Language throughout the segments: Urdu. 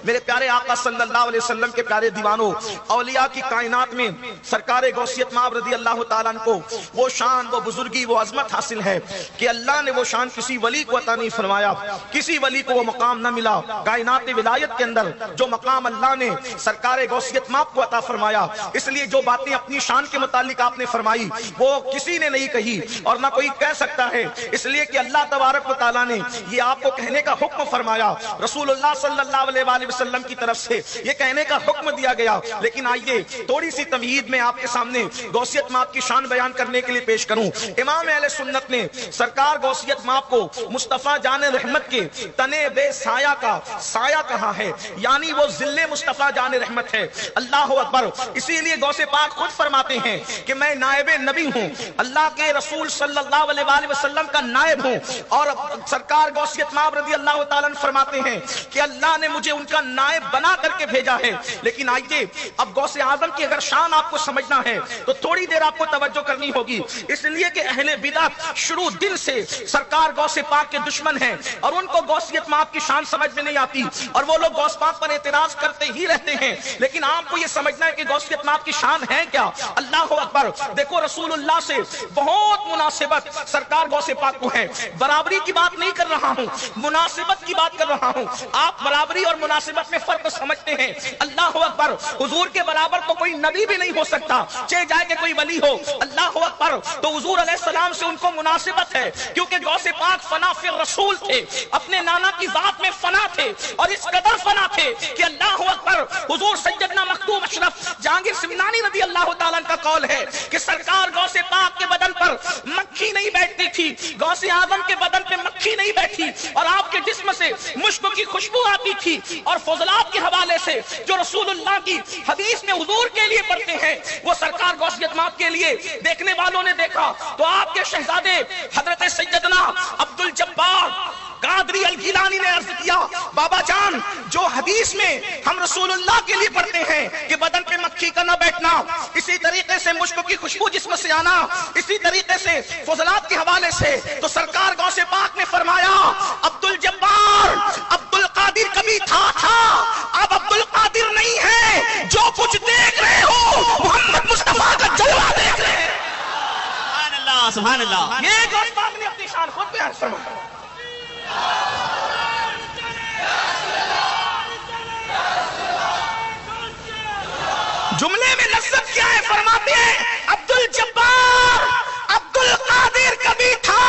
میرے پیارے آقا صلی اللہ علیہ وسلم کے پیارے دیوانوں، اولیاء کی کائنات میں سرکار غوثیت مآب رضی اللہ تعالیٰ عنہ کو وہ شان، وہ بزرگی، وہ عظمت حاصل ہے کہ اللہ نے وہ شان کسی ولی کو عطا نہیں فرمایا، کسی ولی کو وہ مقام نہ ملا۔ کائنات ولایت کے اندر جو مقام اللہ نے سرکار غوثیت مآب کو عطا فرمایا، اس لیے جو باتیں اپنی شان کے متعلق آپ نے فرمائی وہ کسی نے نہیں کہی اور نہ کوئی کہہ سکتا ہے، اس لیے کہ اللہ تبارک و تعالیٰ نے یہ آپ کو کہنے کا حکم فرمایا، رسول اللہ صلی اللہ علیہ وآلہ وسلم کی طرف سے یہ کہنے کا حکم دیا گیا۔ لیکن آئیے تھوڑی سی تمہید میں آپ کے سامنے غوثیت مآب کی شان بیان کرنے کے لیے پیش کروں۔ امام اہل سنت نے سرکار غوثیت مآب کو مصطفیٰ جان رحمت کے تنے بے سایہ کا سایہ کہا ہے، یعنی وہ ذل مصطفیٰ جان رحمت ہے۔ اللہ اکبر! اسی لیے غوث پاک خود فرماتے ہیں کہ میں نائب نبی ہوں، اللہ کے رسول صلی اللہ علیہ وآلہ وسلم کا نائب ہوں، اور سرکار غوثیت مآب رضی اللہ تعالیٰ عنہ فرماتے ہیں کہ اللہ نے مجھے ان کا نائب بنا کر کے بھیجا ہے۔ لیکن آئیے اب غوث اعظم کی اگر شان آپ کو سمجھنا ہے تو تھوڑی دیر آپ کو توجہ کرنی ہوگی، اس لیے کہ اہل بدعت شروع دن سے سرکار غوث پاک کے دشمن ہیں اور ان کو غوثیت مآب کی شان سمجھ میں نہیں آتی اور وہ لوگ غوث پاک پر اعتراض کرتے ہی رہتے ہیں۔ لیکن آپ کو یہ سمجھنا ہے کہ غوثیت مآب کی شان ہے کیا؟ اللہ اکبر! دیکھو رسول اللہ سے بہت مناسبت سرکار غوث پاک کو ہے۔ برابری کی بات نہیں کر رہا ہوں، مناسبت کی بات کر رہا ہوں۔ آپ برابری اور مناسبت میں فرق سمجھتے ہیں۔ اللہ اکبر! حضور کے برابر تو کوئی نبی بھی نہیں ہو سکتا، چاہے جائے کہ کوئی ولی ہو۔ اللہ اکبر! تو حضور علیہ السلام سے ان کو مناسبت ہے کیونکہ غوث پاک فنا فی الرسول تھے، اپنے نانا کی ذات میں فنا تھے اور اس قدر فنا تھے کہ اللہ اکبر! حضور سیدنا مخدوم اشرف جہانگیر سمنانی رضی اللہ تعالیٰ عنہ کا قول ہے کہ سرکار غوث پاک کے بدن پر مکھی نہیں بیٹھتی تھی، غوث اعظم کے بدن پہ مکھی نہیں بیٹھی، اور آپ کے جسم سے مشک کی خوشبو آتی تھی۔ اور فضلات کے حوالے سے جو رسول اللہ کی حدیث میں حضور کے لیے پڑھتے ہیں وہ سرکار غوثیت مآب کے لیے دیکھنے والوں نے دیکھا تو آپ کے شہزادے حضرت سیدنا عبد الجبار قادری الگیلانی نے عرض کیا، بابا جان جو حدیث میں ہم رسول اللہ کے لیے پڑھتے ہیں کہ بدن پہ مکھی کا نہ بیٹھنا، اسی طریقے سے مشک کی خوشبو جسم سے آنا، اسی طریقے سے فضلات کے حوالے سے، تو سرکار غوث پاک نے فرمایا عبد الجبار عبد القادر کبھی تھا اب عبد القادر نہیں ہے، جو کچھ دیکھ رہے ہو محمد مصطفیٰ کا جلوہ دیکھ رہے ہیں۔ سبحان اللہ سبحان اللہ! یہ غوث پاک نے اپنی شان خود بیان فرمایا۔ جملے میں لذت کیا ہے؟ فرماتے ہیں عبد الجبار عبد القادر کبھی تھا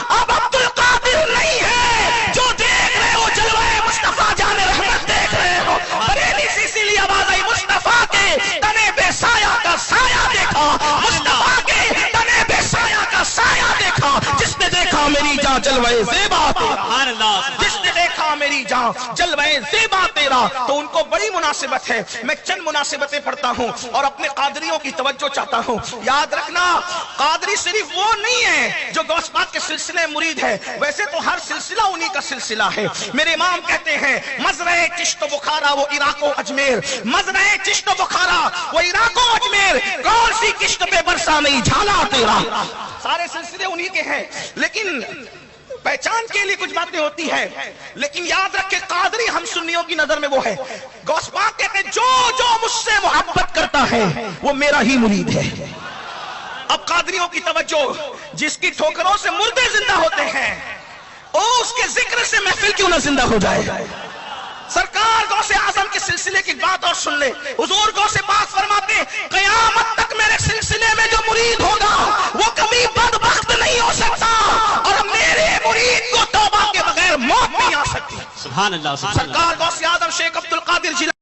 اب عبد القادر نہیں ہے، جو دیکھ رہے ہو جلوہ مصطفیٰ جان رحمت دیکھ رہے ہو۔ بریلی سے اسی لیے آواز آئی، مصطفیٰ کے تنے بے سایہ کا سایہ دیکھا، مصطفیٰ کے تنے بے سایہ کا سایہ دیکھا، جس نے دیکھا میری جان جلوہ زیبا تیرا، جس نے دیکھا میری جان جلوہ زیبا تیرا۔ تو ان کو بڑی مناسبت ہے۔ میں چند مناسبتیں پڑھتا ہوں اور اپنے قادریوں کی توجہ چاہتا ہوں۔ یاد رکھنا قادری صرف وہ نہیں ہے جو غوث پاک کے سلسلے مرید ہے، ویسے تو ہر سلسلہ انہی کا سلسلہ ہے۔ میرے امام کہتے ہیں مزرع چشت و بخارا وہ عراق و اجمیر، مزرع چشت و بخارا وہ عراق و اجمیر، کون سی کشت پہ برسا نہیں جھالا تیرا۔ سارے سلسلے انہی کے ہیں، لیکن پہچان کے لیے کچھ باتیں ہوتی ہے، لیکن یاد رکھے قادری ہم سنیوں کی نظر میں وہ ہے۔ غوث پاک کہتے ہیں جو مجھ سے محبت کرتا ہے وہ میرا ہی مرید ہے۔ اب قادریوں کی توجہ، جس کی ٹھوکروں سے مردے زندہ ہوتے ہیں اس کے ذکر سے محفل کیوں نہ زندہ ہو جائے۔ سرکار غوث اعظم کے سلسلے کی بات اور سن لے، حضور غوث پاک فرماتے ہیں قیامت تک میرے سلسلے میں جو مرید ہوگا وہ کبھی بدبخت نہیں ہو سکتا، اور میرے مرید کو توبہ کے بغیر موت نہیں آ سکتی۔ سبحان اللہ! سرکار غوث اعظم شیخ عبد القادر جیلانی